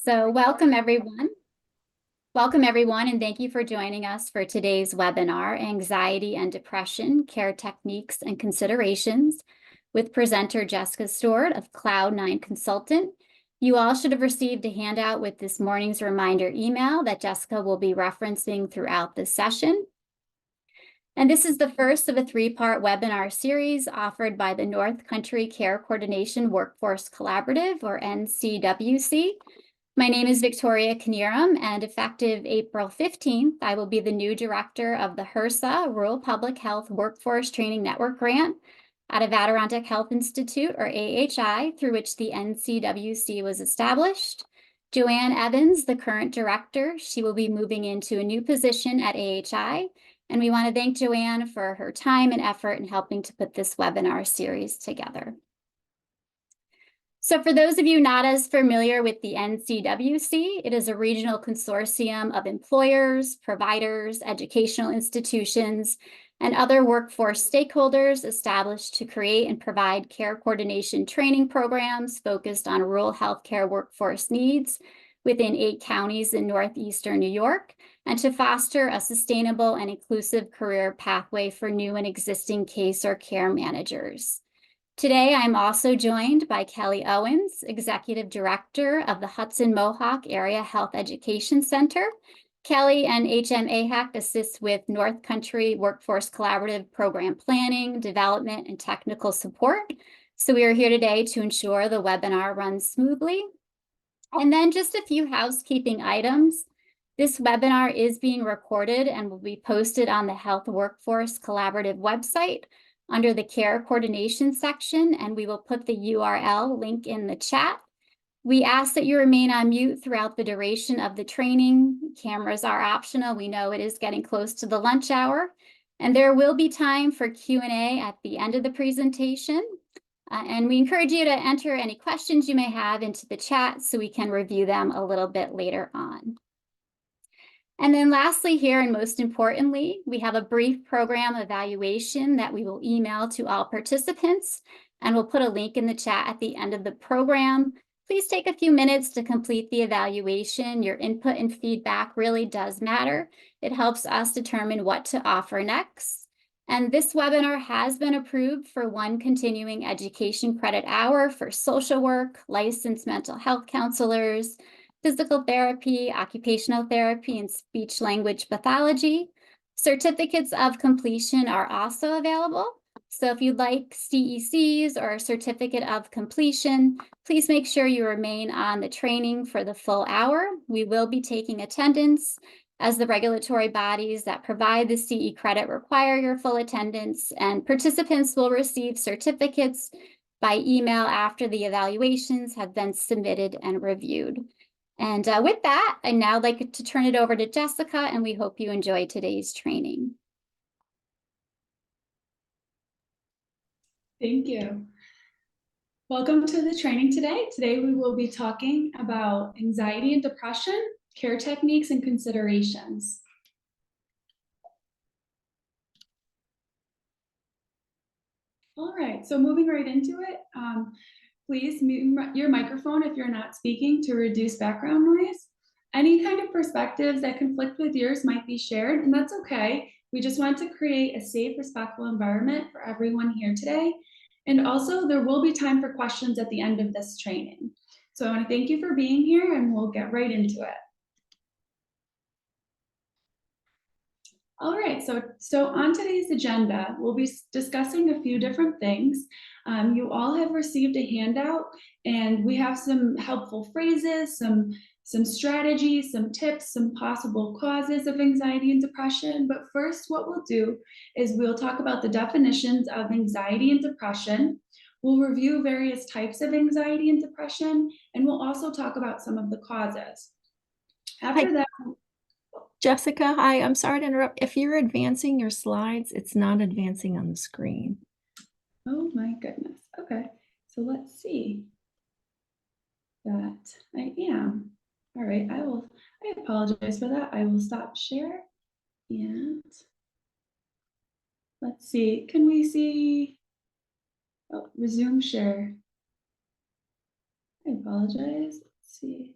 So welcome everyone. Welcome everyone, and thank you for joining us for today's webinar, Anxiety and Depression, Care Techniques and Considerations, with presenter Jessica Steward of Cloud9 Consultant. You all should have received a handout with this morning's reminder email that Jessica will be referencing throughout this session. And this is the first of a three-part webinar series offered by the North Country Care Coordination Workforce Collaborative, or NCWC. My name is Victoria Knierim, and effective April 15th, I will be the new director of the HRSA, Rural Public Health Workforce Training Network Grant out of Adirondack Health Institute, or AHI, through which the NCWC was established. Joanne Evans, the current director, she will be moving into a new position at AHI, and we want to thank Joanne for her time and effort in helping to put this webinar series together. So for those of you not as familiar with the NCWC, it is a regional consortium of employers, providers, educational institutions, and other workforce stakeholders established to create and provide care coordination training programs focused on rural healthcare workforce needs within 8 counties in northeastern New York, and to foster a sustainable and inclusive career pathway for new and existing case or care managers. Today, I'm also joined by Kelly Owens, Executive Director of the Hudson Mohawk Area Health Education Center. Kelly and HMAHAC assist with North Country Workforce Collaborative program planning, development, and technical support. So we are here today to ensure the webinar runs smoothly. And then just a few housekeeping items. This webinar is being recorded and will be posted on the Health Workforce Collaborative website under the Care Coordination section, and we will put the URL link in the chat. We ask that you remain on mute throughout the duration of the training. Cameras are optional. We know it is getting close to the lunch hour, and there will be time for Q&A at the end of the presentation. And we encourage you to enter any questions you may have into the chat so we can review them a little bit later on. And then lastly here, and most importantly, we have a brief program evaluation that we will email to all participants, and we'll put a link in the chat at the end of the program. Please take a few minutes to complete the evaluation. Your input and feedback really does matter. It helps us determine what to offer next. And this webinar has been approved for 1 continuing education credit hour for social work, licensed mental health counselors, physical therapy, occupational therapy, and speech language pathology. Certificates of completion are also available. So if you'd like CECs or a certificate of completion, please make sure you remain on the training for the full hour. We will be taking attendance, as the regulatory bodies that provide the CE credit require your full attendance, and participants will receive certificates by email after the evaluations have been submitted and reviewed. And with that, I'd now like to turn it over to Jessica, and we hope you enjoy today's training. Thank you. Welcome to the training today. Today we will be talking about anxiety and depression, care techniques and considerations. All right, so moving right into it, please mute your microphone if you're not speaking to reduce background noise. Any kind of perspectives that conflict with yours might be shared, and that's okay. We just want to create a safe, respectful environment for everyone here today. And also, there will be time for questions at the end of this training. So I want to thank you for being here, and we'll get right into it. All right, so on today's agenda, we'll be discussing a few different things. You all have received a handout, and we have some helpful phrases, some strategies, some tips, some possible causes of anxiety and depression. But first, what we'll do is we'll talk about the definitions of anxiety and depression. We'll review various types of anxiety and depression, and we'll also talk about some of the causes. After that, Jessica, hi, I'm sorry to interrupt. If you're advancing your slides, it's not advancing on the screen. Oh my goodness. Okay, so let's see that I am. All right, I apologize for that. I will stop share and let's see, can we see, oh, resume share. I apologize, let's see.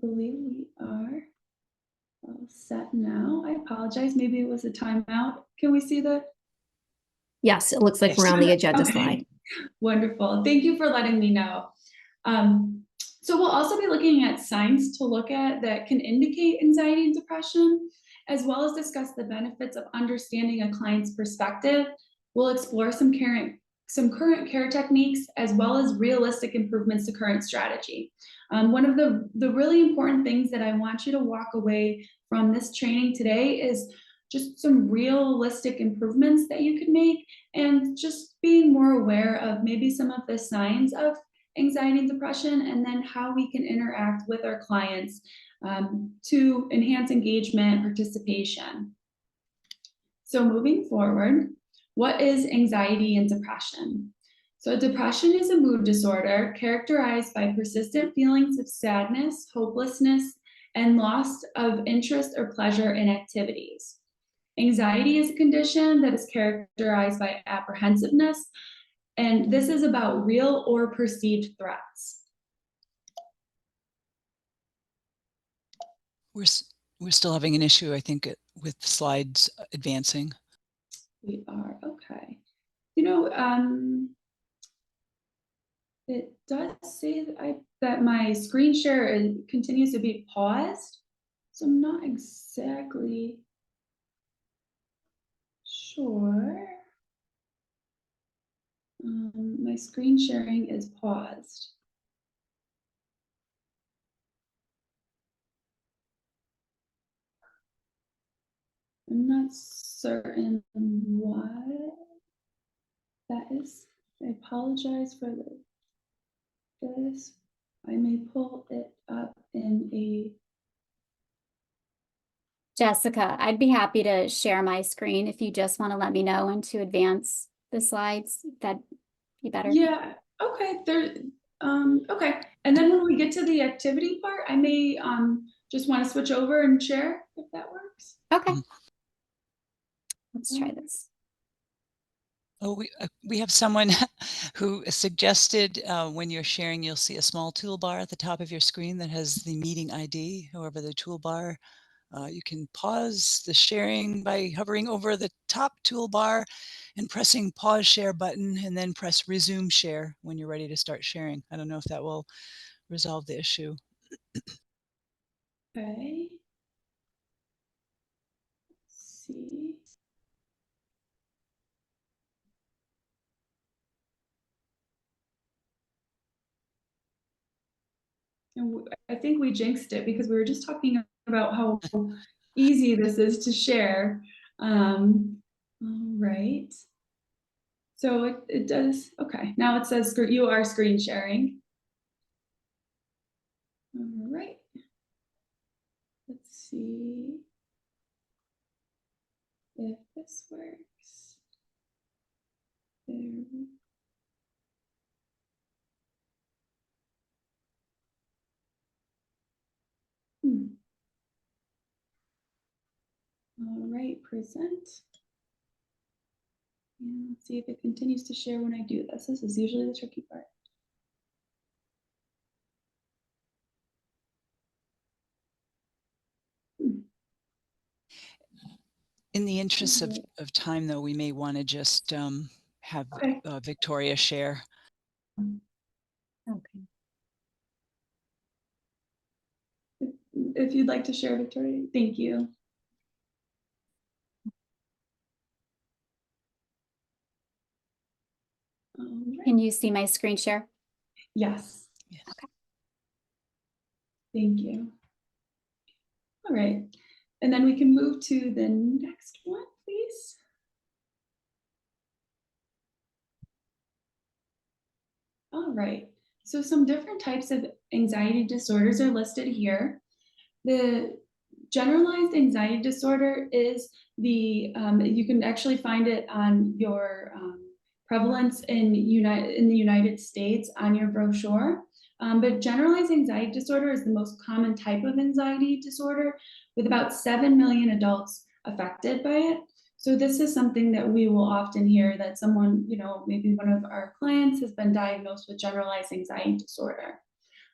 believe we are all set now. I apologize. Maybe it was a timeout. Can we see the? Yes, it looks like we're on the agenda Okay. slide. Wonderful. Thank you for letting me know. So we'll also be looking at signs to look at that can indicate anxiety and depression, as well as discuss the benefits of understanding a client's perspective. We'll explore some current care techniques, as well as realistic improvements to current strategy. One of the really important things that I want you to walk away from this training today is just some realistic improvements that you could make, and just being more aware of maybe some of the signs of anxiety and depression, and then how we can interact with our clients to enhance engagement, participation. So moving forward, what is anxiety and depression? So depression is a mood disorder characterized by persistent feelings of sadness, hopelessness, and loss of interest or pleasure in activities. Anxiety is a condition that is characterized by apprehensiveness, and this is about real or perceived threats. We're still having an issue, I think, with slides advancing. We are, okay. You know, it does say that my screen share continues to be paused, so I'm not exactly sure. My screen sharing is paused. I'm not certain what that is. I apologize for this. I may pull it up in a. Jessica, I'd be happy to share my screen if you just want to let me know when to advance the slides. That'd be better. Yeah, okay, okay. And then when we get to the activity part, I may just want to switch over and share if that works. Okay. Let's try this. Oh, we have someone who suggested when you're sharing, you'll see a small toolbar at the top of your screen that has the meeting ID. However, the toolbar, you can pause the sharing by hovering over the top toolbar and pressing pause share button, and then press resume share when you're ready to start sharing. I don't know if that will resolve the issue. Okay. Let's see. And I think we jinxed it because we were just talking about how easy this is to share. All right. So it does, okay. Now it says you are screen sharing. All right. Let's see if this works. There. All right, present. And let's see if it continues to share when I do this. This is usually the tricky part. In the interest of time, though, we may want to just have Victoria share. Okay. If you'd like to share, Victoria, thank you. Right. Can you see my screen share? Yes. Yes. Okay. Thank you. All right. And then we can move to the next one, please. All right. So some different types of anxiety disorders are listed here. The generalized anxiety disorder is the, you can actually find it on your prevalence in the United States on your brochure. But generalized anxiety disorder is the most common type of anxiety disorder, with about 7 million adults affected by it. So this is something that we will often hear, that someone, you know, maybe one of our clients has been diagnosed with generalized anxiety disorder.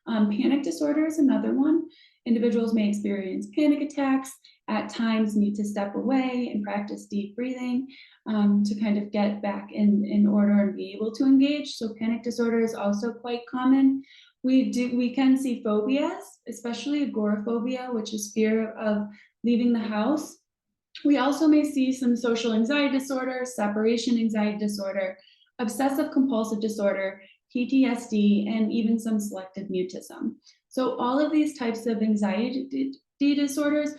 Panic disorder is another one. Individuals may experience panic attacks, at times need to step away and practice deep breathing to kind of get back in order and be able to engage. So panic disorder is also quite common. We can see phobias, especially agoraphobia, which is fear of leaving the house. We also may see some social anxiety disorder, separation anxiety disorder, obsessive compulsive disorder, PTSD, and even some selective mutism. So all of these types of anxiety disorders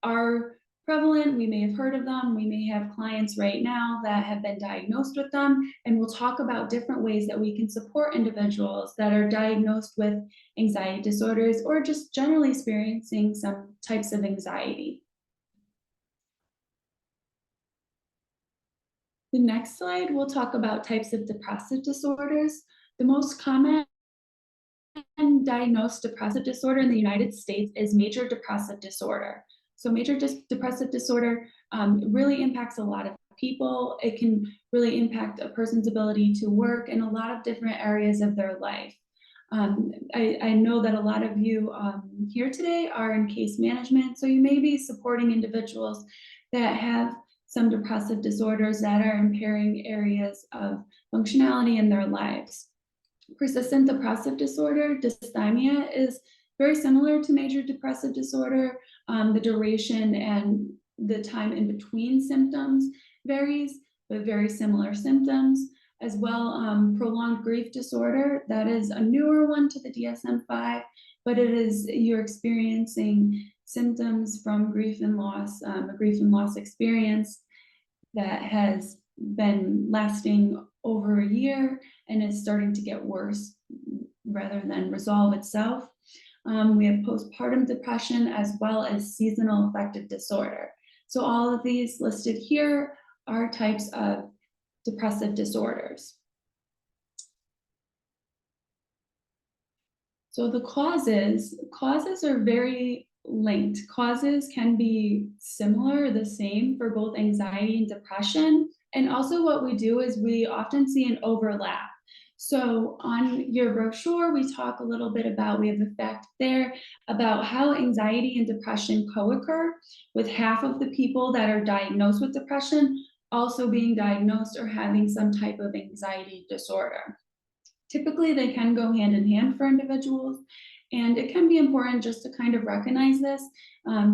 are prevalent. We may have heard of them. We may have clients right now that have been diagnosed with them, and we'll talk about different ways that we can support individuals that are diagnosed with anxiety disorders or just generally experiencing some types of anxiety. The next slide, we'll talk about types of depressive disorders. The most common diagnosed depressive disorder in the United States is major depressive disorder. So major depressive disorder really impacts a lot of people. It can really impact a person's ability to work in a lot of different areas of their life. I know that a lot of you here today are in case management, so you may be supporting individuals that have some depressive disorders that are impairing areas of functionality in their lives. Persistent depressive disorder, dysthymia, is very similar to major depressive disorder. The duration and the time in between symptoms varies, but very similar symptoms. As well, prolonged grief disorder, that is a newer one to the DSM-5, but it is you're experiencing symptoms from grief and loss, a grief and loss experience that has been lasting over a year and is starting to get worse rather than resolve itself. We have postpartum depression as well as seasonal affective disorder. So all of these listed here are types of depressive disorders. So the causes are very linked. Causes can be similar, the same for both anxiety and depression. And also what we do is we often see an overlap. So on your brochure, we talk a little bit about, we have a fact there about how anxiety and depression co-occur, with half of the people that are diagnosed with depression also being diagnosed or having some type of anxiety disorder. Typically, they can go hand in hand for individuals, and it can be important just to kind of recognize this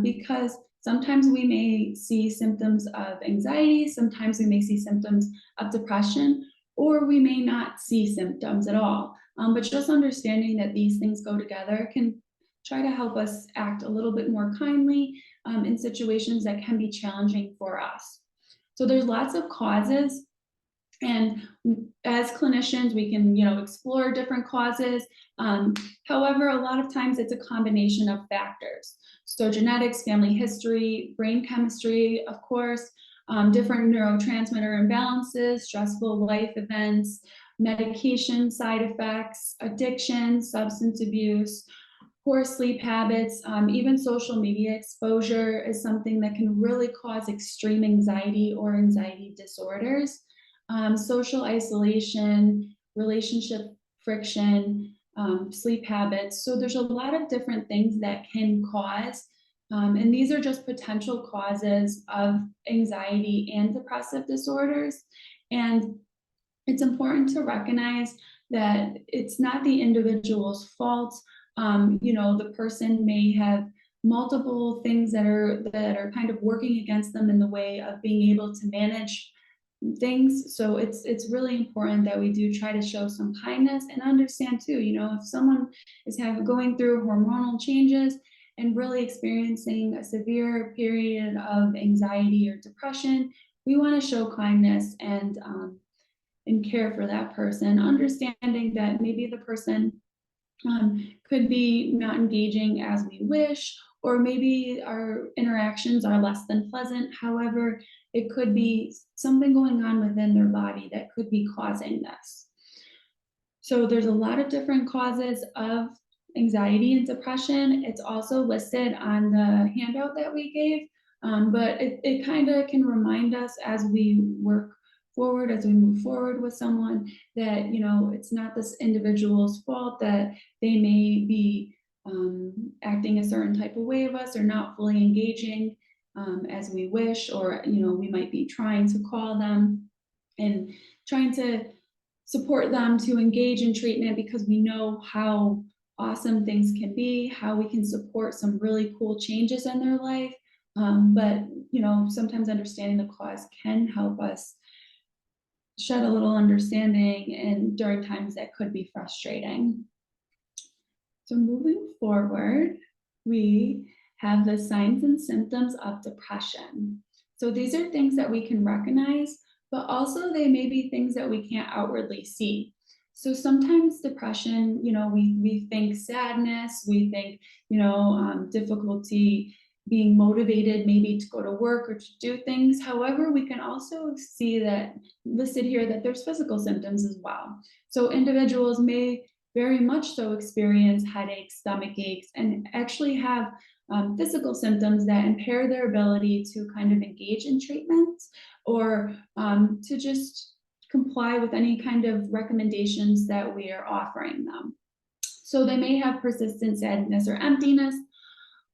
because sometimes we may see symptoms of anxiety, sometimes we may see symptoms of depression, or we may not see symptoms at all. But just understanding that these things go together can try to help us act a little bit more kindly in situations that can be challenging for us. So there's lots of causes, and as clinicians, we can, explore different causes. However, a lot of times it's a combination of factors. So genetics, family history, brain chemistry, of course, different neurotransmitter imbalances, stressful life events, medication side effects, addiction, substance abuse, poor sleep habits, even social media exposure is something that can really cause extreme anxiety or anxiety disorders. Social isolation, relationship friction, sleep habits. So there's a lot of different things that can cause, and these are just potential causes of anxiety and depressive disorders. And it's important to recognize that it's not the individual's fault. The person may have multiple things that are kind of working against them in the way of being able to manage things. So it's really important that we do try to show some kindness and understand too, if someone is going through hormonal changes and really experiencing a severe period of anxiety or depression, we want to show kindness and care for that person, understanding that maybe the person could be not engaging as we wish, or maybe our interactions are less than pleasant. However, it could be something going on within their body that could be causing this. So there's a lot of different causes of anxiety and depression. It's also listed on the handout that we gave, but it kind of can remind us as we work forward, as we move forward with someone, that it's not this individual's fault that they may be acting a certain type of way of us or not fully engaging as we wish, or, we might be trying to call them and trying to support them to engage in treatment because we know how awesome things can be, how we can support some really cool changes in their life. But, sometimes understanding the cause can help us shed a little understanding and during times that could be frustrating. So moving forward, we have the signs and symptoms of depression. So these are things that we can recognize, but also they may be things that we can't outwardly see. So sometimes depression, we think sadness, we think, difficulty being motivated maybe to go to work or to do things. However, we can also see that listed here that there's physical symptoms as well. So individuals may very much so experience headaches, stomach aches, and actually have physical symptoms that impair their ability to kind of engage in treatment or to just comply with any kind of recommendations that we are offering them. So they may have persistent sadness or emptiness,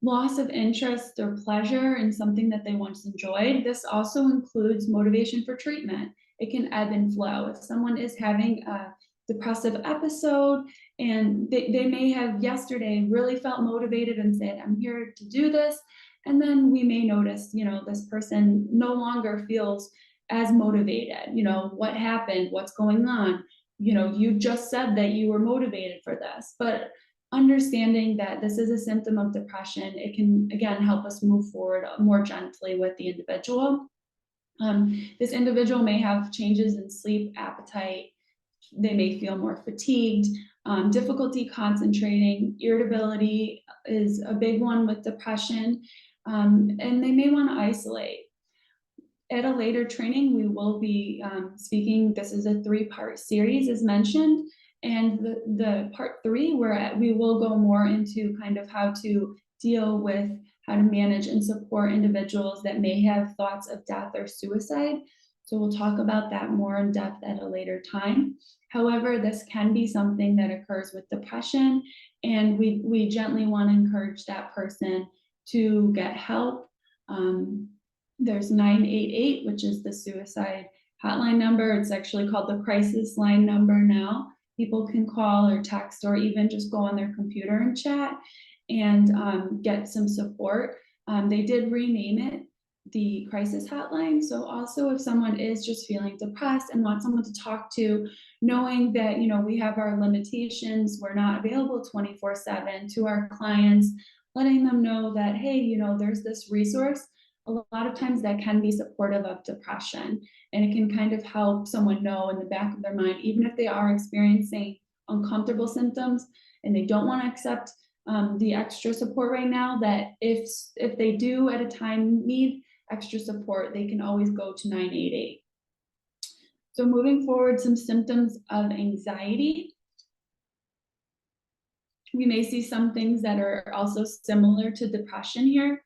loss of interest or pleasure in something that they once enjoyed. This also includes motivation for treatment. It can ebb and flow. If someone is having a depressive episode and they may have yesterday really felt motivated and said, I'm here to do this. And then we may notice, this person no longer feels as motivated. What happened? What's going on? You just said that you were motivated for this, but understanding that this is a symptom of depression, it can, again, help us move forward more gently with the individual. This individual may have changes in sleep, appetite. They may feel more fatigued, difficulty concentrating, irritability is a big one with depression, and they may want to isolate. At a later training, we will be speaking, this is a 3-part series as mentioned, and the part 3, where we will go more into kind of how to deal with how to manage and support individuals that may have thoughts of death or suicide. So we'll talk about that more in depth at a later time. However, this can be something that occurs with depression, and we gently want to encourage that person to get help. There's 988, which is the suicide hotline number. It's actually called the crisis line number now. People can call or text or even just go on their computer and chat and get some support. They did rename it the crisis hotline. So also if someone is just feeling depressed and wants someone to talk to, knowing that, we have our limitations, we're not available 24/7 to our clients, letting them know that, hey, there's this resource. A lot of times that can be supportive of depression, and it can kind of help someone know in the back of their mind, even if they are experiencing uncomfortable symptoms and they don't want to accept the extra support right now, that if they do at a time need extra support, they can always go to 988. So moving forward, some symptoms of anxiety. We may see some things that are also similar to depression here.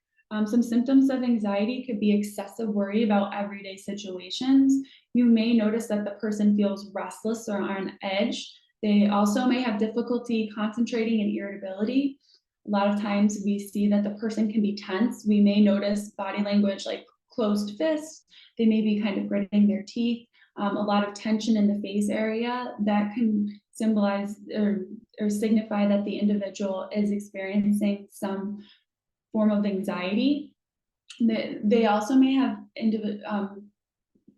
Some symptoms of anxiety could be excessive worry about everyday situations. You may notice that the person feels restless or on edge. They also may have difficulty concentrating and irritability. A lot of times we see that the person can be tense. We may notice body language like closed fists. They may be kind of gritting their teeth. A lot of tension in the face area that can symbolize or signify that the individual is experiencing some form of anxiety. They also may have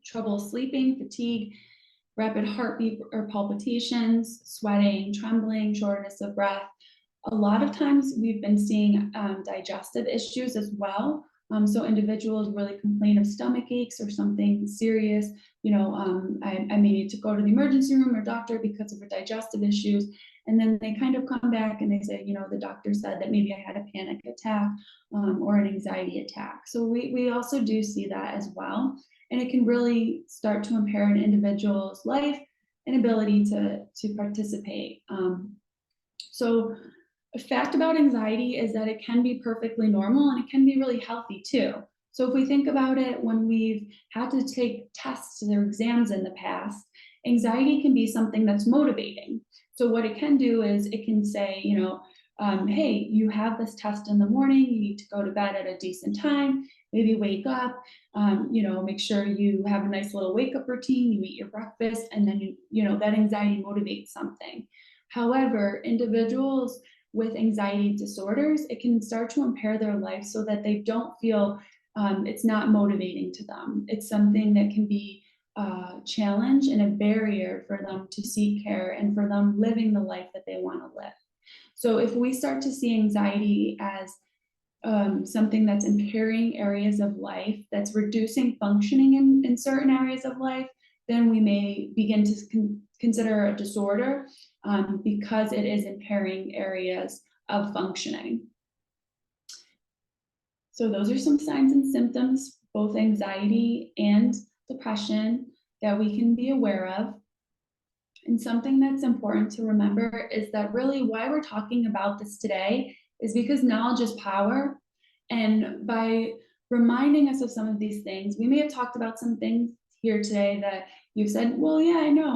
trouble sleeping, fatigue, rapid heartbeat or palpitations, sweating, trembling, shortness of breath. A lot of times we've been seeing digestive issues as well. So individuals really complain of stomach aches or something serious. I may need to go to the emergency room or doctor because of digestive issues. And then they kind of come back and they say, the doctor said that maybe I had a panic attack or an anxiety attack. So we also do see that as well. And it can really start to impair an individual's life and ability to participate. So a fact about anxiety is that it can be perfectly normal and it can be really healthy too. So if we think about it, when we've had to take tests or exams in the past, anxiety can be something that's motivating. So what it can do is it can say, hey, you have this test in the morning, you need to go to bed at a decent time, maybe wake up, make sure you have a nice little wake up routine, you eat your breakfast, and then, that anxiety motivates something. However, individuals with anxiety disorders, it can start to impair their life so that they don't feel it's not motivating to them. It's something that can be a challenge and a barrier for them to seek care and for them living the life that they want to live. So if we start to see anxiety as something that's impairing areas of life, that's reducing functioning in certain areas of life, then we may begin to consider a disorder because it is impairing areas of functioning. So those are some signs and symptoms, both anxiety and depression, that we can be aware of. And something that's important to remember is that really why we're talking about this today is because knowledge is power. And by reminding us of some of these things, we may have talked about some things here today that you've said, well, yeah, I know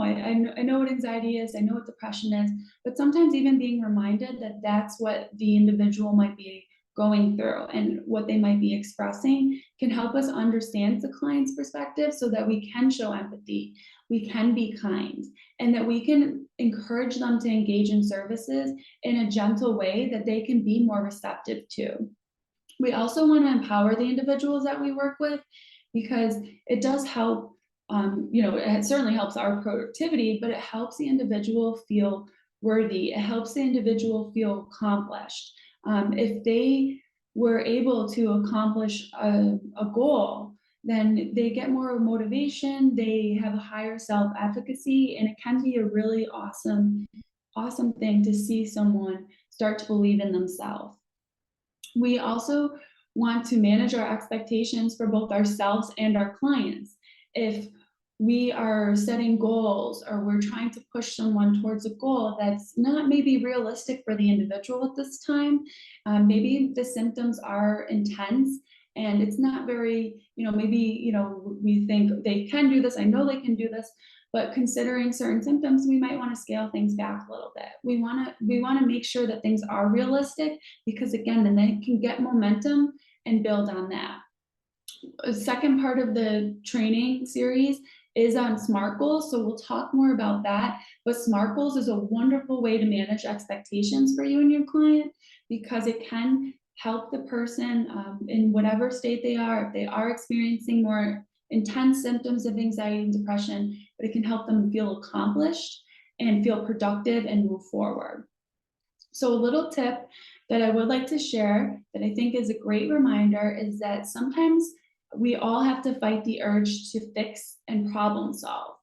what anxiety is, I know what depression is, but sometimes even being reminded that that's what the individual might be going through and what they might be expressing can help us understand the client's perspective so that we can show empathy, we can be kind, and that we can encourage them to engage in services in a gentle way that they can be more receptive to. We also want to empower the individuals that we work with because it does help, it certainly helps our productivity, but it helps the individual feel worthy. It helps the individual feel accomplished. If they were able to accomplish a goal, then they get more motivation, they have a higher self-efficacy, and it can be a really awesome thing to see someone start to believe in themselves. We also want to manage our expectations for both ourselves and our clients. If we are setting goals or we're trying to push someone towards a goal that's not maybe realistic for the individual at this time, maybe the symptoms are intense and it's not very, maybe, we think they can do this, I know they can do this, but considering certain symptoms, we might want to scale things back a little bit. We want to make sure that things are realistic because again, then they can get momentum and build on that. A second part of the training series is on SMART goals. So we'll talk more about that, but SMART goals is a wonderful way to manage expectations for you and your client because it can help the person in whatever state they are, if they are experiencing more intense symptoms of anxiety and depression, but it can help them feel accomplished and feel productive and move forward. So a little tip that I would like to share that I think is a great reminder is that sometimes we all have to fight the urge to fix and problem solve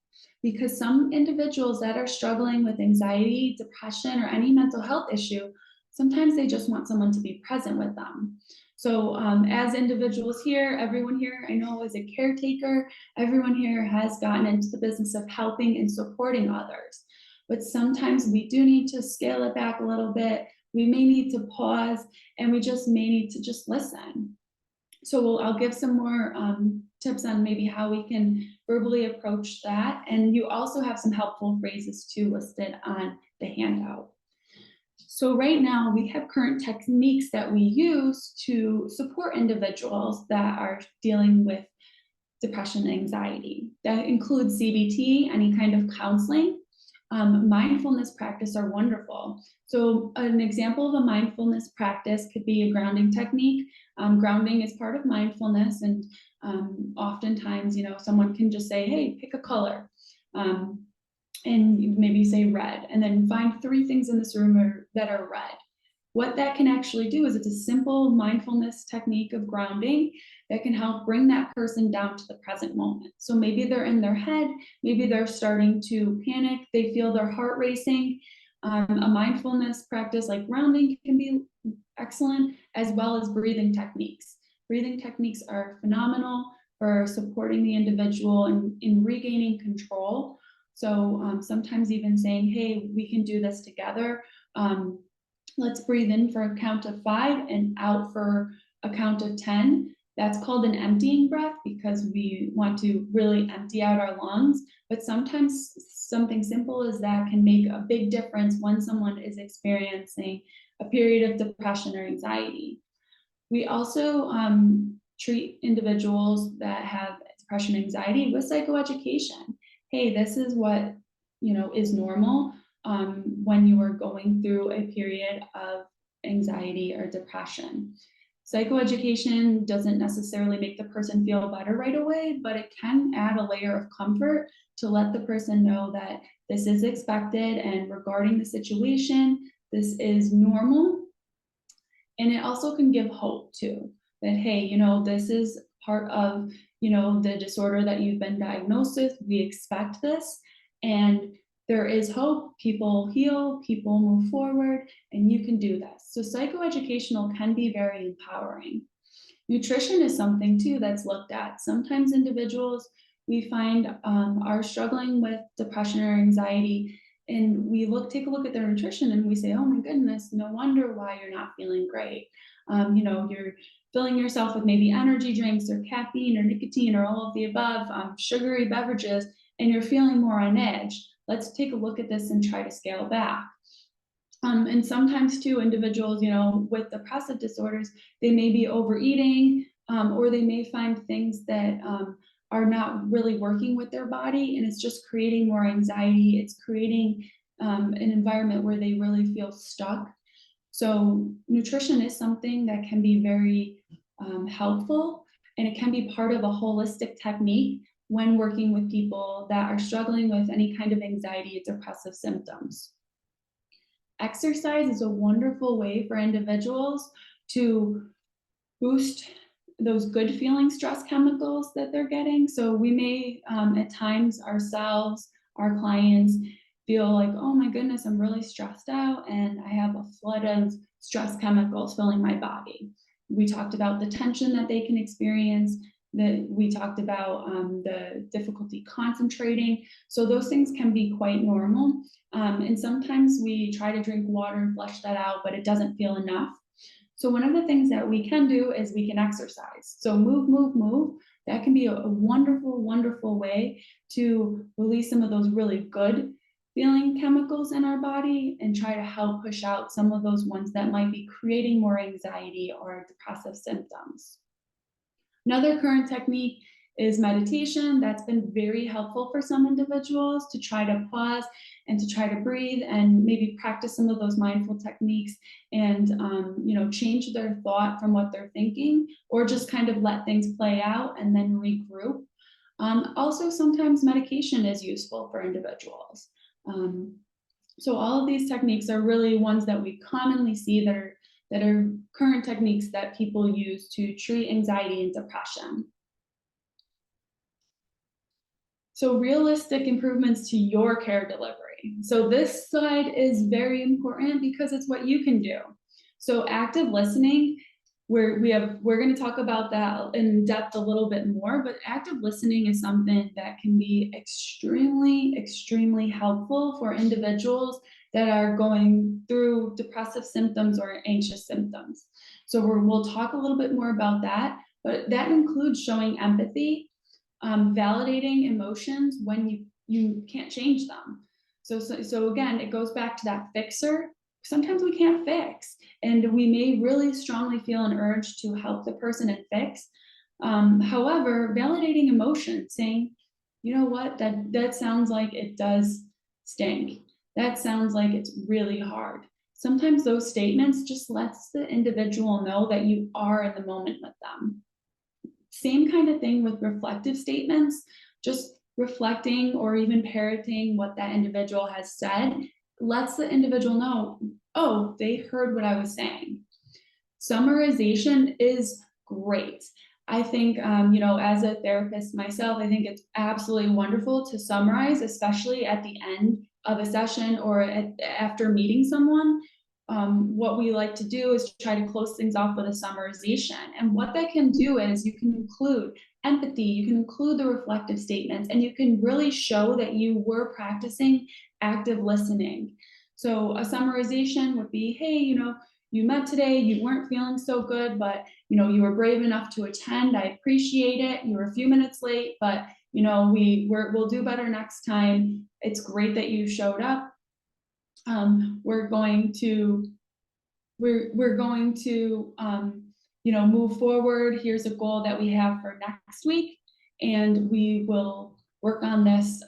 because some individuals that are struggling with anxiety, depression, or any mental health issue, sometimes they just want someone to be present with them. So as individuals here, everyone here I know is a caretaker, everyone here has gotten into the business of helping and supporting others. But sometimes we do need to scale it back a little bit. We may need to pause and we just may need to just listen. So I'll give some more tips on maybe how we can verbally approach that. And you also have some helpful phrases too listed on the handout. So right now we have current techniques that we use to support individuals that are dealing with depression and anxiety. That includes CBT, any kind of counseling. Mindfulness practice are wonderful. So an example of a mindfulness practice could be a grounding technique. Grounding is part of mindfulness, and oftentimes, someone can just say, hey, pick a color. And maybe say red, and then find 3 things in this room that are red. What that can actually do is it's a simple mindfulness technique of grounding that can help bring that person down to the present moment. So maybe they're in their head, maybe they're starting to panic, they feel their heart racing. A mindfulness practice like grounding can be excellent, as well as breathing techniques. Breathing techniques are phenomenal for supporting the individual in regaining control. So sometimes even saying, hey, we can do this together. Let's breathe in for a count of 5 and out for a count of 10. That's called an emptying breath because we want to really empty out our lungs. But sometimes something simple as that can make a big difference when someone is experiencing a period of depression or anxiety. We also treat individuals that have depression and anxiety with psychoeducation. Hey, this is what, you know, is normal when you are going through a period of anxiety or depression. Psychoeducation doesn't necessarily make the person feel better right away, but it can add a layer of comfort to let the person know that this is expected, and regarding the situation, this is normal. And it also can give hope too, that, hey, you know, this is part of, you know, the disorder that you've been diagnosed with. We expect this, and there is hope. People heal, people move forward, and you can do this. So psychoeducational can be very empowering. Nutrition is something too that's looked at. Sometimes individuals we find are struggling with depression or anxiety, and we take a look at their nutrition and we say, oh my goodness, no wonder why you're not feeling great. You know, you're filling yourself with maybe energy drinks or caffeine or nicotine or all of the above, sugary beverages, and you're feeling more on edge. Let's take a look at this and try to scale back. And sometimes too, individuals, you know, with depressive disorders, they may be overeating, or they may find things that are not really working with their body, and it's just creating more anxiety. It's creating an environment where they really feel stuck. So nutrition is something that can be very helpful, and it can be part of a holistic technique when working with people that are struggling with any kind of anxiety or depressive symptoms. Exercise is a wonderful way for individuals to boost those good feeling stress chemicals that they're getting. So we may at times ourselves, our clients, feel like, oh my goodness, I'm really stressed out and I have a flood of stress chemicals filling my body. We talked about the tension that they can experience, that we talked about the difficulty concentrating. So those things can be quite normal. And sometimes we try to drink water and flush that out, but it doesn't feel enough. So one of the things that we can do is we can exercise. So move. That can be a wonderful, wonderful way to release some of those really good feeling chemicals in our body and try to help push out some of those ones that might be creating more anxiety or depressive symptoms. Another current technique is meditation. That's been very helpful for some individuals to try to pause and to try to breathe and maybe practice some of those mindful techniques and you know, change their thought from what they're thinking, or just kind of let things play out and then regroup. Also, sometimes medication is useful for individuals. So all of these techniques are really ones that we commonly see that are current techniques that people use to treat anxiety and depression. So realistic improvements to your care delivery. So this slide is very important because it's what you can do. So active listening, we're going to talk about that in depth a little bit more, but active listening is something that can be extremely, extremely helpful for individuals that are going through depressive symptoms or anxious symptoms. So we'll talk a little bit more about that, but that includes showing empathy, validating emotions when you can't change them. So again, it goes back to that fixer. Sometimes we can't fix, and we may really strongly feel an urge to help the person and fix. However, validating emotion, saying, you know what, that sounds like it does stink. That sounds like it's really hard. Sometimes those statements just lets the individual know that you are in the moment with them. Same kind of thing with reflective statements, just reflecting or even parroting what that individual has said lets the individual know, oh, they heard what I was saying. Summarization is great. I think, you know, as a therapist myself, I think it's absolutely wonderful to summarize, especially at the end of a session or after meeting someone. What we like to do is try to close things off with a summarization. And what that can do is you can include empathy, you can include the reflective statements, and you can really show that you were practicing active listening. So a summarization would be, hey, you know, you met today, you weren't feeling so good, but you know, you were brave enough to attend. I appreciate it. You were a few minutes late, but you know, we'll do better next time. It's great that you showed up. We're going to we're going to, you know, move forward. Here's a goal that we have for next week, and we will work on this.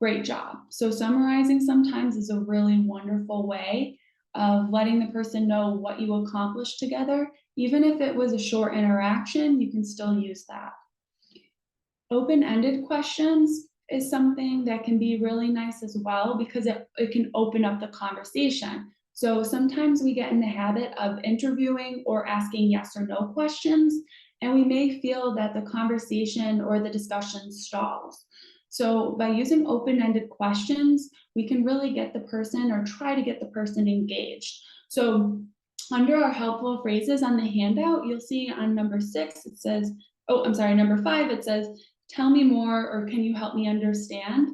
Great job. So summarizing sometimes is a really wonderful way of letting the person know what you accomplished together. Even if it was a short interaction, you can still use that. Open-ended questions is something that can be really nice as well, because it can open up the conversation. So sometimes we get in the habit of interviewing or asking yes or no questions, and we may feel that the conversation or the discussion stalls. So by using open-ended questions, we can really get the person, or try to get the person, engaged. So under our helpful phrases on the handout, you'll see on number 6, it says, oh, I'm sorry, number 5, it says, tell me more, or can you help me understand?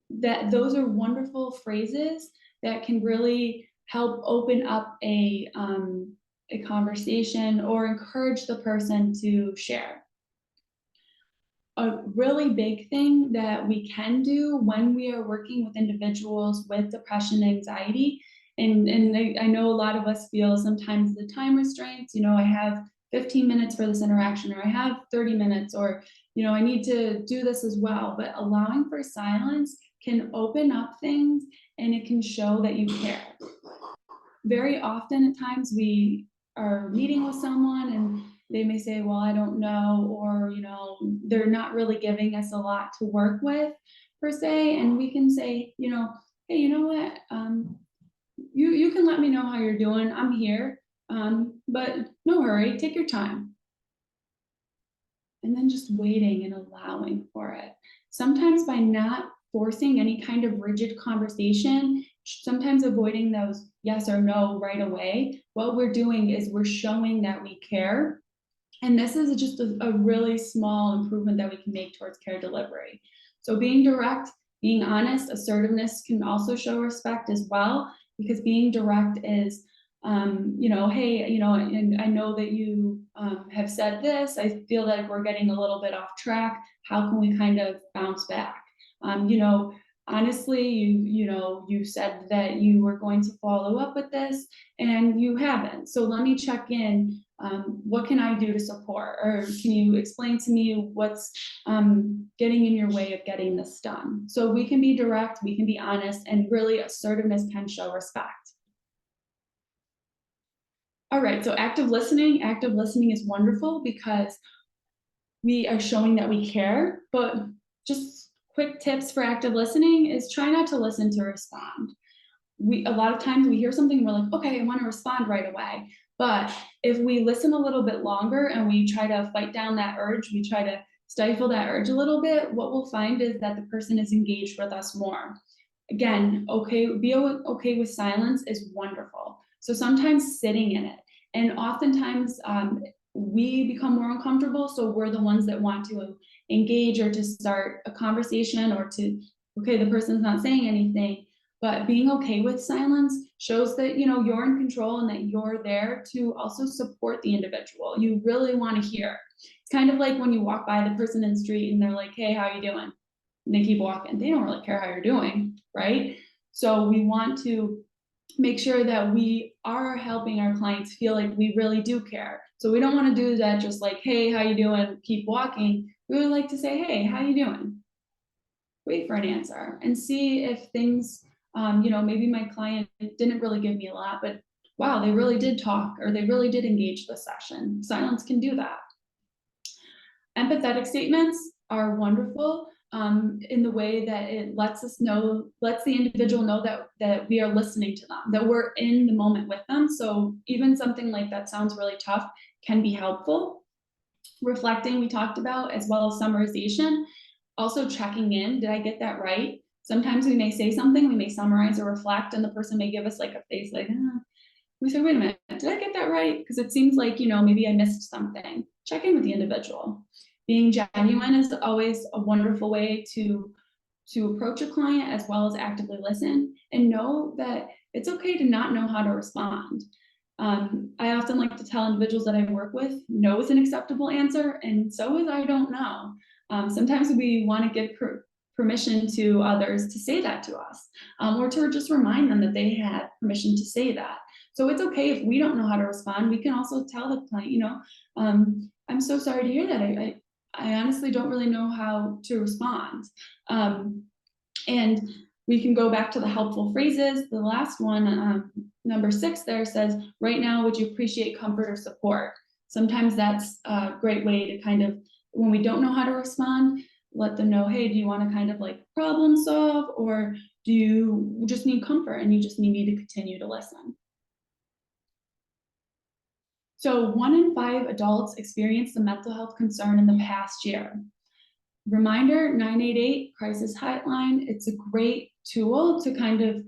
That those are wonderful phrases that can really help open up a conversation or encourage the person to share. A really big thing that we can do when we are working with individuals with depression and anxiety, and I know a lot of us feel sometimes the time restraints, you know, I have 15 minutes for this interaction, or I have 30 minutes, or, you know, I need to do this as well. But allowing for silence can open up things, and it can show that you care. Very often at times we are meeting with someone and they may say, well, I don't know, or, you know, they're not really giving us a lot to work with per se. And we can say, you know, hey, you know what? You can let me know how you're doing. I'm here, but no hurry, take your time. And then just waiting and allowing for it. Sometimes by not forcing any kind of rigid conversation, sometimes avoiding those yes or no right away, what we're doing is we're showing that we care. And this is just a really small improvement that we can make towards care delivery. So being direct, being honest, assertiveness can also show respect as well, because being direct is, you know, hey, you know, and I know that you have said this, I feel like we're getting a little bit off track. How can we kind of bounce back? You know, honestly, you said that you were going to follow up with this and you haven't. So let me check in. What can I do to support? Or can you explain to me what's getting in your way of getting this done? So we can be direct, we can be honest, and really assertiveness can show respect. All right, so active listening. Active listening is wonderful because we are showing that we care, but just quick tips for active listening is try not to listen to respond. A lot of times we hear something and we're like, okay, I want to respond right away. But if we listen a little bit longer and we try to fight down that urge, we try to stifle that urge a little bit, what we'll find is that the person is engaged with us more. Again, be okay with silence is wonderful. So sometimes sitting in it, and oftentimes we become more uncomfortable, so we're the ones that want to engage or to start a conversation, or to, okay, the person's not saying anything. But being okay with silence shows that, you know, you're in control and that you're there to also support the individual. You really want to hear. It's kind of like when you walk by the person in the street and they're like, hey, how you doing? And they keep walking. They don't really care how you're doing, right? So we want to make sure that we are helping our clients feel like we really do care. So we don't want to do that just like, hey, how you doing? Keep walking. We would like to say, hey, how you doing? Wait for an answer and see if things, you know, maybe my client didn't really give me a lot, but wow, they really did talk, or they really did engage the session. Silence can do that. Empathetic statements are wonderful in the way that it lets the individual know that we are listening to them, that we're in the moment with them. So even something like that sounds really tough can be helpful. Reflecting, we talked about, as well as summarization. Also checking in, did I get that right? Sometimes we may say something, we may summarize or reflect, and the person may give us like a face like, we say, wait a minute, did I get that right? Because it seems like, you know, maybe I missed something. Check in with the individual. Being genuine is always a wonderful way to approach a client, as well as actively listen, and know that it's okay to not know how to respond. I often like to tell individuals that I work with, no is an acceptable answer, and so is I don't know. Sometimes we want to give permission to others to say that to us, or to just remind them that they had permission to say that. So it's okay if we don't know how to respond. We can also tell the client, you know, I'm so sorry to hear that. I honestly don't really know how to respond. And we can go back to the helpful phrases. The last one, number 6 there says, right now, would you appreciate comfort or support? Sometimes that's a great way to kind of, when we don't know how to respond, let them know, hey, do you want to kind of like problem solve, or do you just need comfort and you just need me to continue to listen? So 1 in 5 adults experienced a mental health concern in the past year. Reminder, 988 crisis hotline. It's a great tool to kind of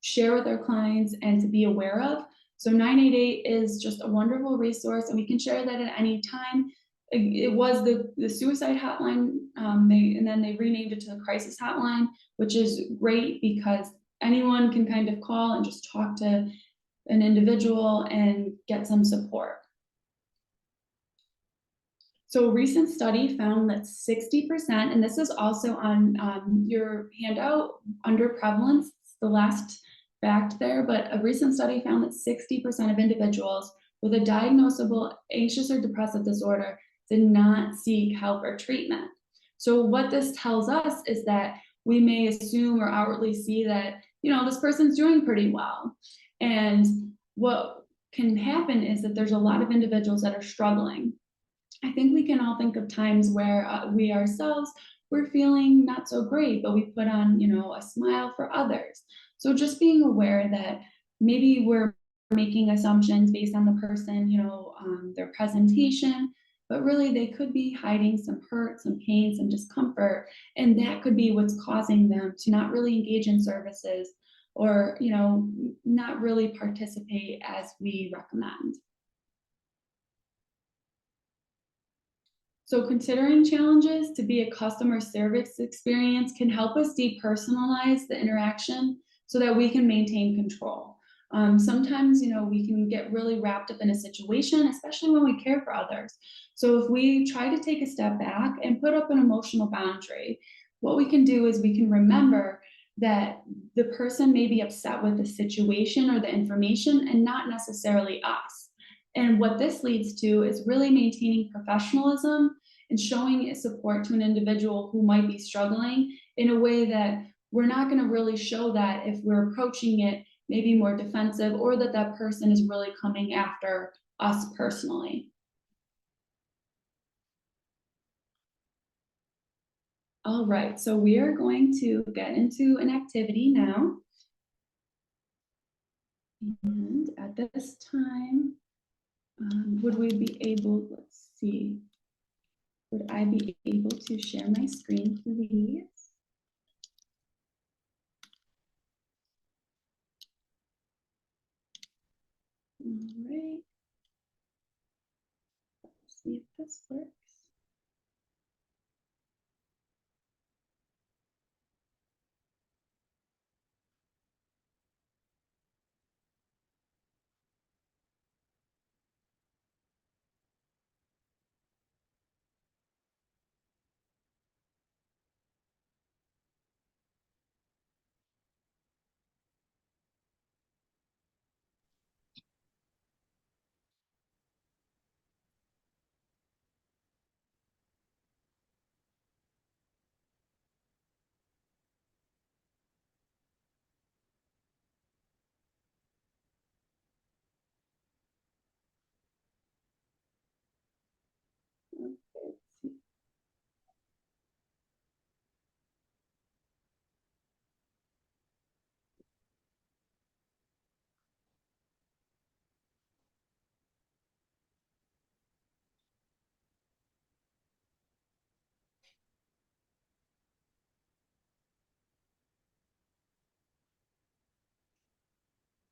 share with our clients and to be aware of. So 988 is just a wonderful resource, and we can share that at any time. It was the suicide hotline, and then they renamed it to the crisis hotline, which is great because anyone can kind of call and just talk to an individual and get some support. So a recent study found that 60%, and this is also on your handout under prevalence, the last fact there, but a recent study found that 60% of individuals with a diagnosable anxious or depressive disorder did not seek help or treatment. So what this tells us is that we may assume or outwardly see that, you know, this person's doing pretty well. And what can happen is that there's a lot of individuals that are struggling. I think we can all think of times where we ourselves, we're feeling not so great, but we put on, you know, a smile for others. So just being aware that maybe we're making assumptions based on the person, you know, their presentation, but really they could be hiding some hurt, some pain, some discomfort, and that could be what's causing them to not really engage in services or, you know, not really participate as we recommend. So considering challenges to be a customer service experience can help us depersonalize the interaction so that we can maintain control. Sometimes, you know, we can get really wrapped up in a situation, especially when we care for others. So if we try to take a step back and put up an emotional boundary, what we can do is we can remember that the person may be upset with the situation or the information and not necessarily us. And what this leads to is really maintaining professionalism and showing support to an individual who might be struggling in a way that we're not going to really show that if we're approaching it maybe more defensive, or that that person is really coming after us personally. All right, so we are going to get into an activity now. And at this time, would we be able, let's see, would I be able to share my screen, please? All right. Let's see if this works.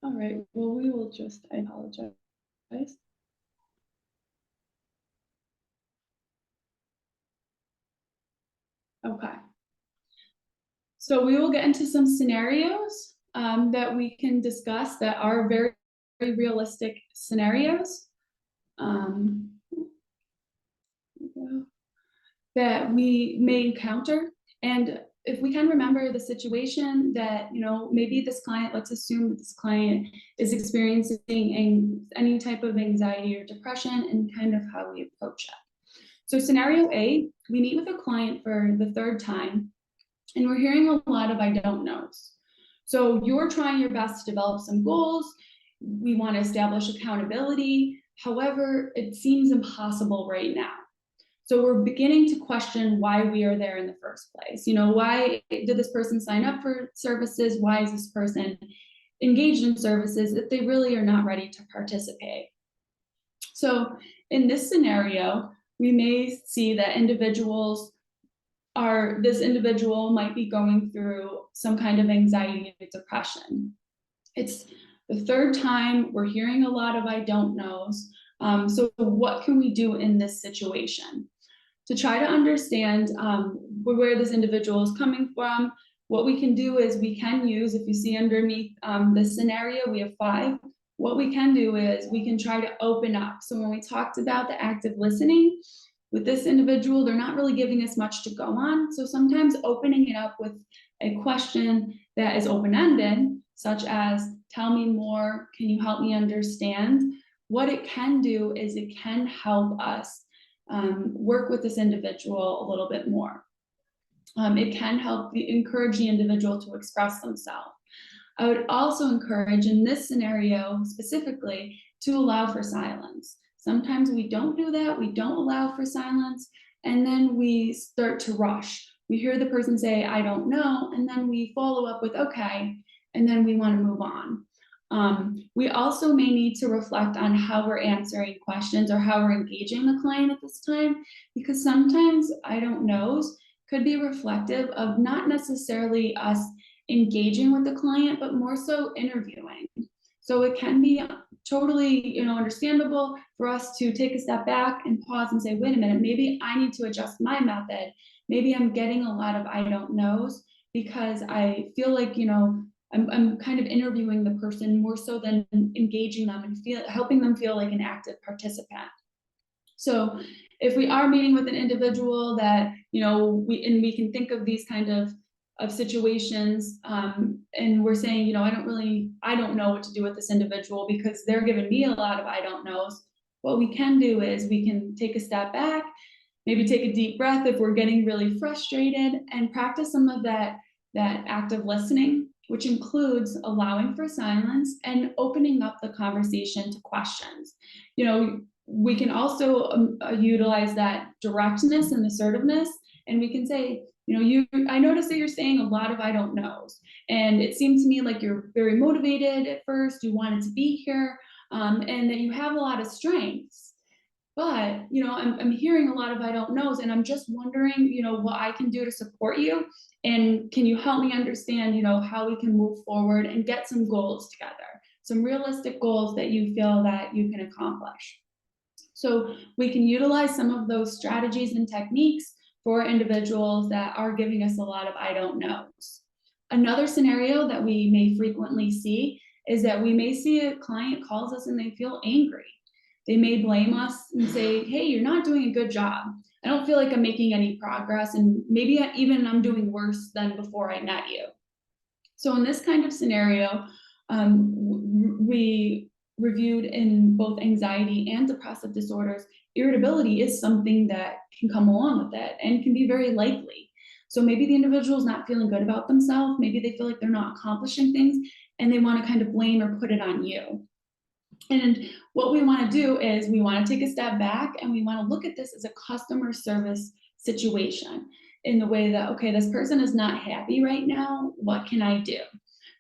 All right, well, we will just, I apologize. Okay. So we will get into some scenarios that we can discuss that are very, very realistic scenarios that we may encounter. And if we can remember the situation that, maybe this client, let's assume that this client is experiencing any type of anxiety or depression, and kind of how we approach it. So scenario A, we meet with a client for the third time, and we're hearing a lot of I don't knows. So you're trying your best to develop some goals. We want to establish accountability. However, it seems impossible right now. So we're beginning to question why we are there in the first place. Why did this person sign up for services? Why is this person engaged in services if they really are not ready to participate? So in this scenario, we may see that this individual might be going through some kind of anxiety and depression. It's the third time we're hearing a lot of I don't knows. So what can we do in this situation? To try to understand where this individual is coming from, what we can do is we can use, if you see underneath this scenario, we have 5. What we can do is we can try to open up. So when we talked about the active listening, with this individual, they're not really giving us much to go on. So sometimes opening it up with a question that is open-ended, such as, tell me more, can you help me understand? What it can do is it can help us work with this individual a little bit more. It can help encourage the individual to express themselves. I would also encourage, in this scenario specifically, to allow for silence. Sometimes we don't do that, we don't allow for silence, and then we start to rush. We hear the person say, I don't know, and then we follow up with, okay, and then we want to move on. We also may need to reflect on how we're answering questions or how we're engaging the client at this time, because sometimes I don't knows could be reflective of not necessarily us engaging with the client, but more so interviewing. So it can be totally, understandable for us to take a step back and pause and say, wait a minute, maybe I need to adjust my method. Maybe I'm getting a lot of I don't knows because I feel like, I'm kind of interviewing the person more so than engaging them and helping them feel like an active participant. So if we are meeting with an individual that, we can think of these kind of situations, and we're saying, I don't know what to do with this individual because they're giving me a lot of I don't knows. What we can do is we can take a step back, maybe take a deep breath if we're getting really frustrated, and practice some of that active listening, which includes allowing for silence and opening up the conversation to questions. We can also utilize that directness and assertiveness, and we can say, I noticed that you're saying a lot of I don't knows, and it seemed to me like you're very motivated at first, you wanted to be here, and that you have a lot of strengths. But, I'm hearing a lot of I don't knows, and I'm just wondering, what I can do to support you, and can you help me understand, how we can move forward and get some goals together, some realistic goals that you feel that you can accomplish. So we can utilize some of those strategies and techniques for individuals that are giving us a lot of I don't knows. Another scenario that we may frequently see is that we may see a client calls us and they feel angry. They may blame us and say, hey, you're not doing a good job. I don't feel like I'm making any progress, and maybe even I'm doing worse than before I met you. So in this kind of scenario, we reviewed in both anxiety and depressive disorders, irritability is something that can come along with it and can be very likely. So maybe the individual is not feeling good about themselves. Maybe they feel like they're not accomplishing things and they want to kind of blame or put it on you. And what we want to do is we want to take a step back and we want to look at this as a customer service situation in the way that, okay, this person is not happy right now. What can I do?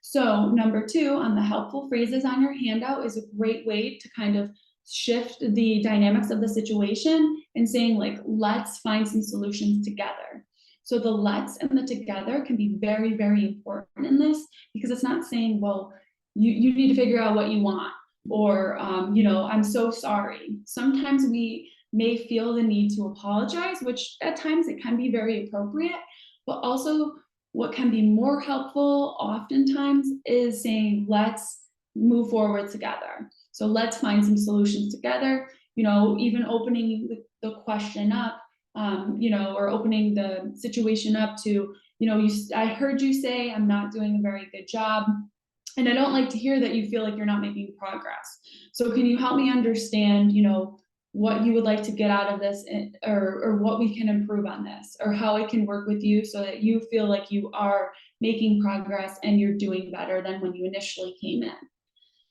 So number 2 on the helpful phrases on your handout is a great way to kind of shift the dynamics of the situation and saying like, let's find some solutions together. So the let's and the together can be very, very important in this, because it's not saying, well, you need to figure out what you want, or, I'm so sorry. Sometimes we may feel the need to apologize, which at times it can be very appropriate, but also what can be more helpful oftentimes is saying, let's move forward together. So let's find some solutions together, even opening the question up, or opening the situation up to, you know, I heard you say I'm not doing a very good job. And I don't like to hear that you feel like you're not making progress. So can you help me understand, you know, what you would like to get out of this, or what we can improve on this, or how I can work with you so that you feel like you are making progress and you're doing better than when you initially came in.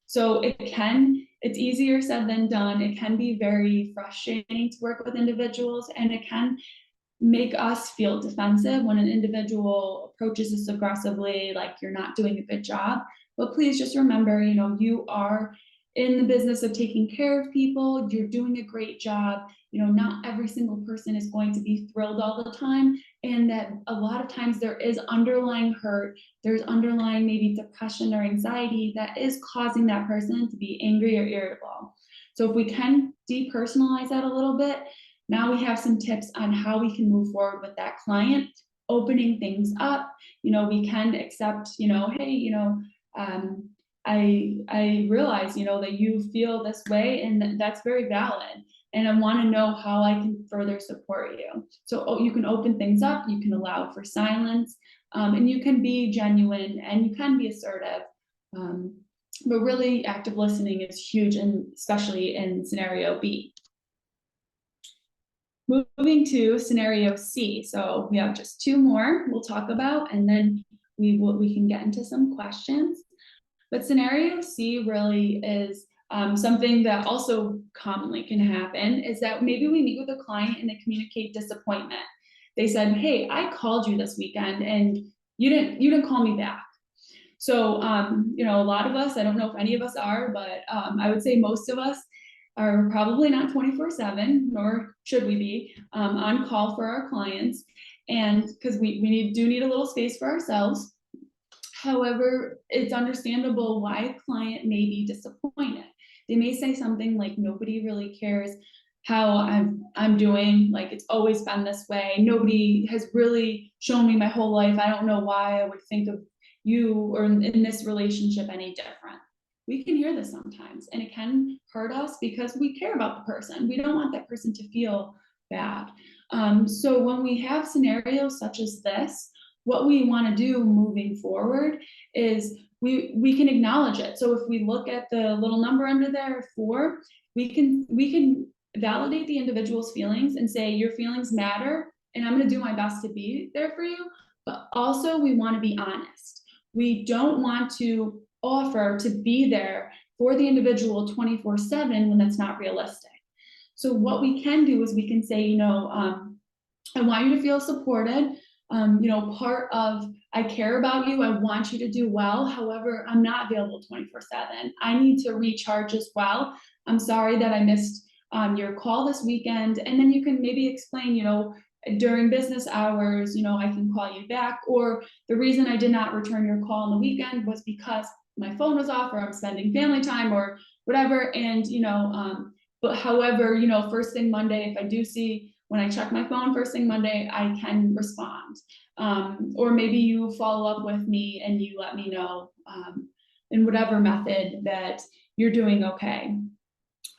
So it's easier said than done. It can be very frustrating to work with individuals, and it can make us feel defensive when an individual approaches us aggressively, like you're not doing a good job. But please just remember, you know, you are in the business of taking care of people. You're doing a great job. You know, not every single person is going to be thrilled all the time. And that a lot of times there is underlying hurt, there's underlying maybe depression or anxiety that is causing that person to be angry or irritable. So if we can depersonalize that a little bit, now we have some tips on how we can move forward with that client, opening things up. You know, we can accept, you know, hey, you know, I realize, you know, that you feel this way, and that's very valid. And I want to know how I can further support you. So you can open things up, you can allow for silence, and you can be genuine and you can be assertive. But really active listening is huge, and especially in scenario B. Moving to scenario C. So we have just 2 more we'll talk about, and then we can get into some questions. But scenario C really is something that also commonly can happen, is that maybe we meet with a client and they communicate disappointment. They said, hey, I called you this weekend and you didn't call me back. So, you know, a lot of us, I don't know if any of us are, but I would say most of us are probably not 24/7, nor should we be on call for our clients. And because we do need a little space for ourselves. However, it's understandable why a client may be disappointed. They may say something like, nobody really cares how I'm doing, like it's always been this way. Nobody has really shown me my whole life. I don't know why I would think of you or in this relationship any different. We can hear this sometimes, and it can hurt us because we care about the person. We don't want that person to feel bad. So when we have scenarios such as this, what we want to do moving forward is we can acknowledge it. So if we look at the little number under there, 4, we can validate the individual's feelings and say, your feelings matter, and I'm going to do my best to be there for you. But also we want to be honest. We don't want to offer to be there for the individual 24/7 when that's not realistic. So what we can do is we can say, you know, I want you to feel supported. You know, part of I care about you. I want you to do well. However, I'm not available 24/7. I need to recharge as well. I'm sorry that I missed your call this weekend. And then you can maybe explain, you know, during business hours, you know, I can call you back, or the reason I did not return your call on the weekend was because my phone was off, or I'm spending family time, or whatever. And, you know, but however, you know, first thing Monday, if I do see, when I check my phone first thing Monday, I can respond. Or maybe you follow up with me and you let me know in whatever method that you're doing okay.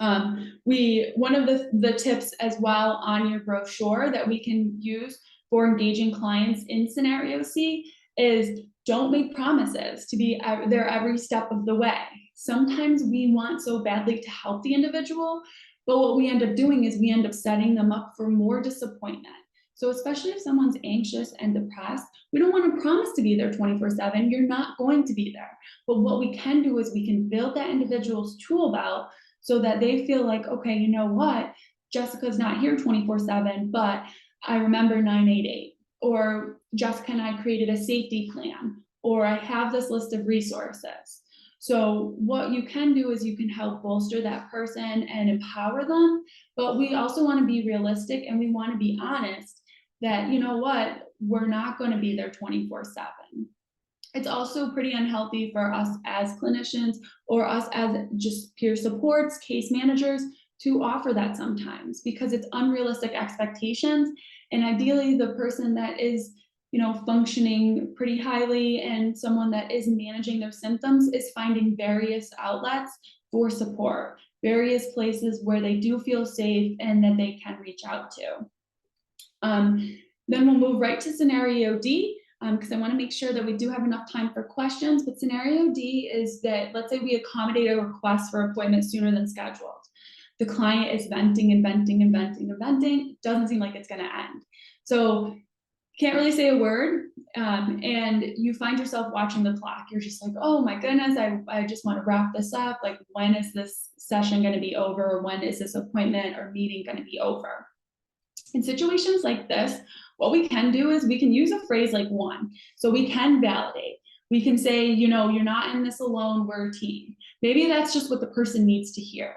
One of the tips as well on your brochure that we can use for engaging clients in scenario C is don't make promises to be there every step of the way. Sometimes we want so badly to help the individual, but what we end up doing is we end up setting them up for more disappointment. So especially if someone's anxious and depressed, we don't want to promise to be there 24/7. You're not going to be there. But what we can do is we can build that individual's tool belt so that they feel like, okay, you know what? Jessica's not here 24/7, but I remember 988. Or Jessica and I created a safety plan, or I have this list of resources. So what you can do is you can help bolster that person and empower them, but we also want to be realistic and we want to be honest that, you know what, we're not going to be there 24/7. It's also pretty unhealthy for us as clinicians or us as just peer supports, case managers, to offer that sometimes because it's unrealistic expectations. And ideally the person that is, you know, functioning pretty highly and someone that is managing their symptoms is finding various outlets for support, various places where they do feel safe and that they can reach out to. Then we'll move right to scenario D. because I want to make sure that we do have enough time for questions. But scenario D is that, let's say we accommodate a request for appointment sooner than scheduled. The client is venting and venting and venting and venting. It doesn't seem like it's going to end. So can't really say a word, and you find yourself watching the clock. You're just like, oh my goodness, I just want to wrap this up. Like, when is this session going to be over? When is this appointment or meeting going to be over? In situations like this, what we can do is we can use a phrase like one. So we can validate. We can say, you know, you're not in this alone, we're a team. Maybe that's just what the person needs to hear.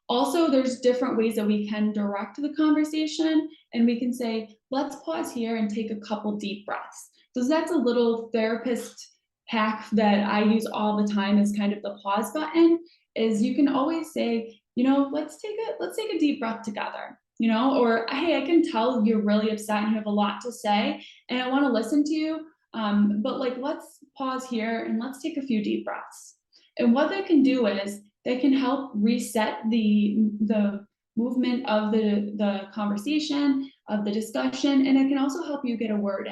Also, there's different ways that we can direct the conversation, and we can say, let's pause here and take a couple deep breaths. So that's a little therapist hack that I use all the time as kind of the pause button, is you can always say, you know, let's take a deep breath together, you know, or hey, I can tell you're really upset and you have a lot to say and I want to listen to you, but like, let's pause here and let's take a few deep breaths. And what that can do is they can help reset the movement of the conversation, of the discussion, and it can also help you get a word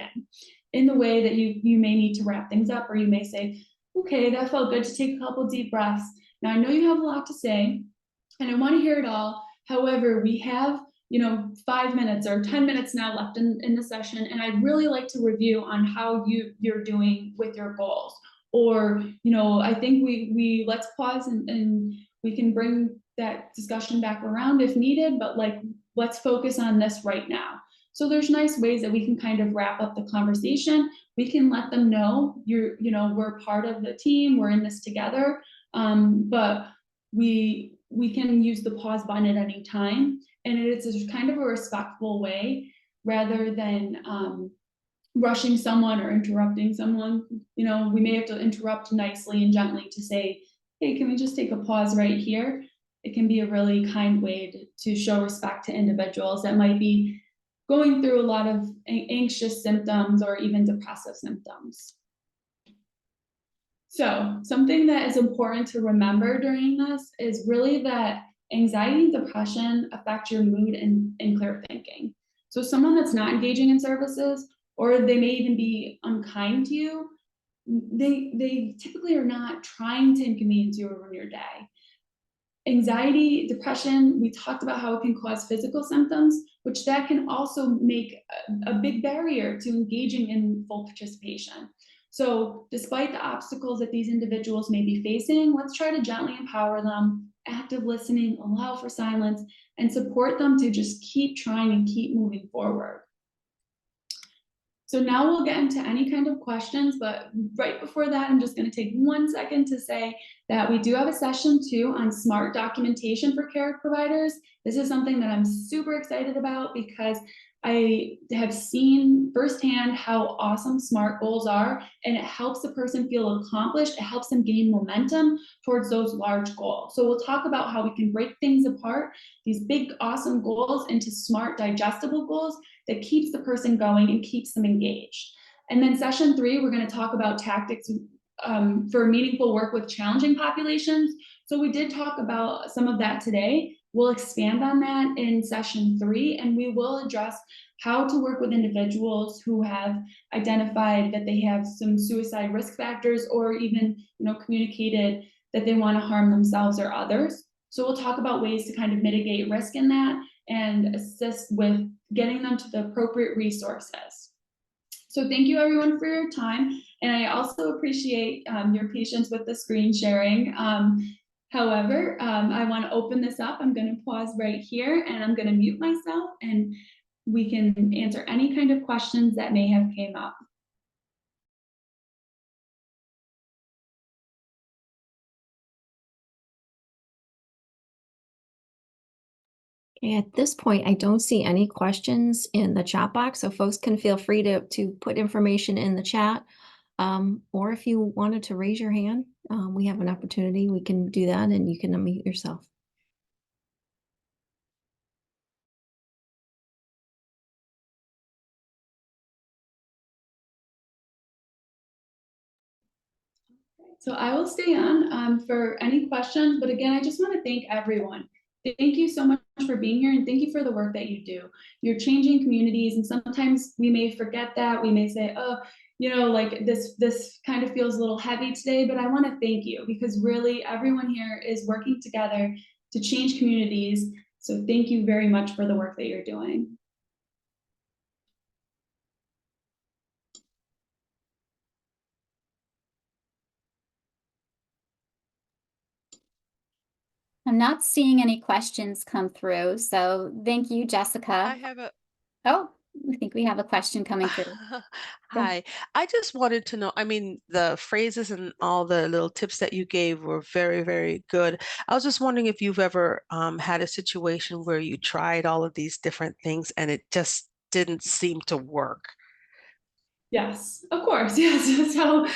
in the way that you may need to wrap things up, or you may say, okay, that felt good to take a couple deep breaths. Now I know you have a lot to say, and I want to hear it all. However, we have 5 minutes or 10 minutes now left in the session, and I'd really like to review on how you're doing with your goals. Or, I think we let's pause and we can bring that discussion back around if needed, but like, let's focus on this right now. So there's nice ways that we can kind of wrap up the conversation. We can let them know we're part of the team, we're in this together, but we can use the pause button at any time. And it's kind of a respectful way rather than rushing someone or interrupting someone. We may have to interrupt nicely and gently to say, hey, can we just take a pause right here? It can be a really kind way to show respect to individuals that might be going through a lot of anxious symptoms or even depressive symptoms. So something that is important to remember during this is really that anxiety and depression affect your mood and clear thinking. So someone that's not engaging in services, or they may even be unkind to you, they typically are not trying to inconvenience you or ruin your day. Anxiety, depression, we talked about how it can cause physical symptoms, which that can also make a big barrier to engaging in full participation. So despite the obstacles that these individuals may be facing, let's try to gently empower them, active listening, allow for silence, and support them to just keep trying and keep moving forward. So now we'll get into any kind of questions, but right before that, I'm just going to take 1 second to say that we do have a session 2 on smart documentation for care providers. This is something that I'm super excited about because I have seen firsthand how awesome SMART goals are, and it helps the person feel accomplished. It helps them gain momentum towards those large goals. So we'll talk about how we can break things apart, these big, awesome goals, into smart, digestible goals that keeps the person going and keeps them engaged. And then session 3, we're going to talk about tactics for meaningful work with challenging populations. So we did talk about some of that today. We'll expand on that in session 3, and we will address how to work with individuals who have identified that they have some suicide risk factors, or even communicated that they want to harm themselves or others. So we'll talk about ways to kind of mitigate risk in that and assist with getting them to the appropriate resources. So thank you everyone for your time, and I also appreciate your patience with the screen sharing. However, I want to open this up. I'm going to pause right here and I'm going to mute myself, and we can answer any kind of questions that may have came up. At this point, I don't see any questions in the chat box, so folks can feel free to put information in the chat. Or if you wanted to raise your hand, we have an opportunity. We can do that, and you can unmute yourself. So I will stay on for any questions, but again, I just want to thank everyone. Thank you so much for being here, and thank you for the work that you do. You're changing communities, and sometimes we may forget that. We may say, oh, like this kind of feels a little heavy today, but I want to thank you because really everyone here is working together to change communities. So thank you very much for the work that you're doing. I'm not seeing any questions come through, so thank you, Jessica. I have a Oh, I think we have a question coming through. Hi. I just wanted to know, I mean, the phrases and all the little tips that you gave were very, very good. I was just wondering if you've ever had a situation where you tried all of these different things and it just didn't seem to work. Yes, of course. Yes. So,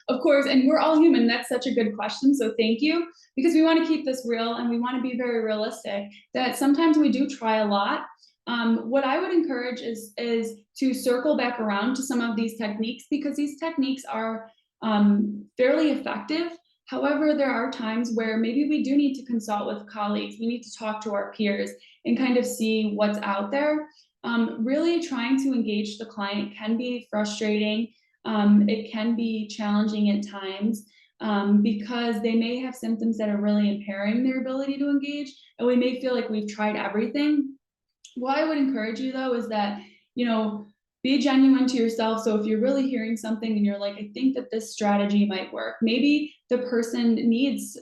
of course, and we're all human. That's such a good question. So, thank you, because we want to keep this real and we want to be very realistic. That sometimes we do try a lot. What I would encourage is to circle back around to some of these techniques because these techniques are fairly effective. However, there are times where maybe we do need to consult with colleagues. We need to talk to our peers and kind of see what's out there. Really trying to engage the client can be frustrating. It can be challenging at times because they may have symptoms that are really impairing their ability to engage, and we may feel like we've tried everything. What I would encourage you though is that, be genuine to yourself. So if you're really hearing something and you're like, I think that this strategy might work, maybe the person needs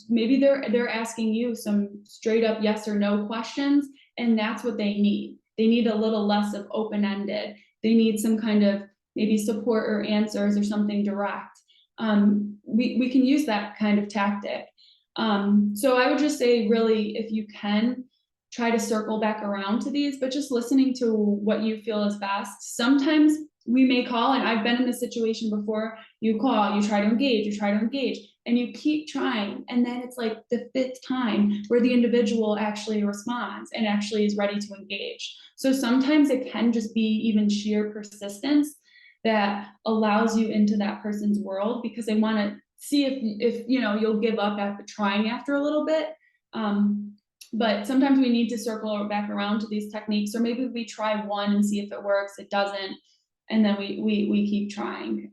maybe they're asking you some straight up yes or no questions, and that's what they need. They need a little less of open-ended. They need some kind of maybe support or answers or something direct. We can use that kind of tactic. So I would just say, really, if you can, try to circle back around to these, but just listening to what you feel is best. Sometimes we may call, and I've been in this situation before. You call, you try to engage, and you keep trying. And then it's like the 5th time where the individual actually responds and actually is ready to engage. So sometimes it can just be even sheer persistence that allows you into that person's world because they want to see if you'll give up after trying after a little bit. But sometimes we need to circle back around to these techniques, or maybe we try one and see if it works, it doesn't, and then we keep trying.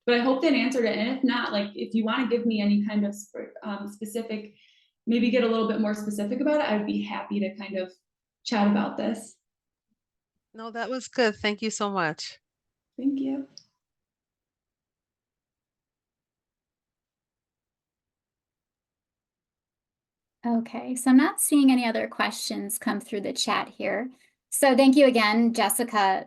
But I hope that answered it. And if not, like if you want to give me any kind of specific, maybe get a little bit more specific about it, I'd be happy to kind of chat about this. No, that was good. Thank you so much. Thank you. Okay, so I'm not seeing any other questions come through the chat here. So thank you again, Jessica.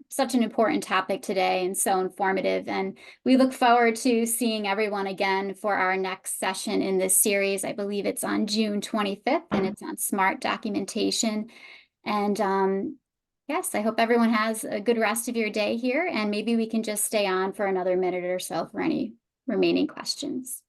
Such an important topic today and so informative. And we look forward to seeing everyone again for our next session in this series. I believe it's on June 25th and it's on smart documentation. And yes, I hope everyone has a good rest of your day here, and maybe we can just stay on for another minute or so for any remaining questions.